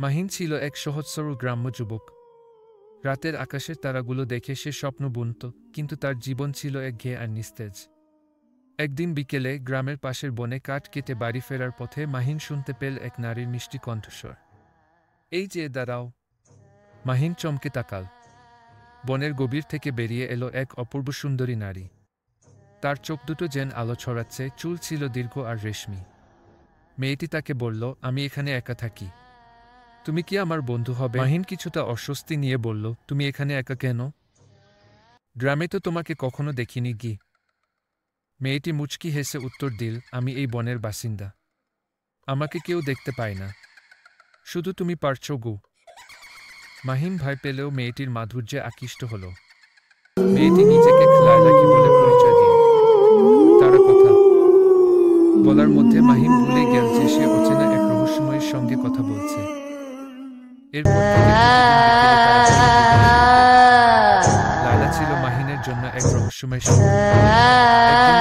মাহিন ছিল এক সহজ সরল গ্রাম্য যুবক। রাতের আকাশের তারাগুলো দেখে সে স্বপ্ন বুনত, কিন্তু তার জীবন ছিল একঘেয়ে আর নিস্তেজ। একদিন বিকেলে গ্রামের পাশের বনে কাঠ কেটে বাড়ি ফেরার পথে মাহিন শুনতে পেল এক নারীর মিষ্টি কণ্ঠস্বর। এই যে, দাঁড়াও! মাহিন চমকে তাকাল। বনের গভীর থেকে বেরিয়ে এলো এক অপূর্ব সুন্দরী নারী। তার চোখ দুটো যেন আলো ছড়াচ্ছে, চুল ছিল দীর্ঘ আর রেশমি। মেয়েটি তাকে বলল, আমি এখানে একা থাকি, তুমি কি আমার বন্ধু হবে? মাহিন কিছুটা অস্বস্তি নিয়ে বলল, তুমি এখানে একা কেন? গ্রামে তো তোমাকে কখনো দেখিনি গি। মেয়েটি মুচকি হেসে উত্তর দিল, আমি এই বনের বাসিন্দা, আমাকে কেউ দেখতে পায় না, শুধু তুমি পারছ গু। মাহিন ভয় পেলেও মেয়েটির মাধুর্যে আকৃষ্ট হল। মেয়েটি নিজেকে লায়লাকি বলে পরিচয় দিল। তারা কথা বলার মধ্যে মাহিন ভুলে গেল যে সে অচেনা এক রহস্যময়ের সঙ্গে কথা বলছে। এরপর থেকে প্রতিদিন বিকেলে তারা লায়লা ছিল মাহিনের জন্য এক রহস্যময় সঙ্গী। একদিন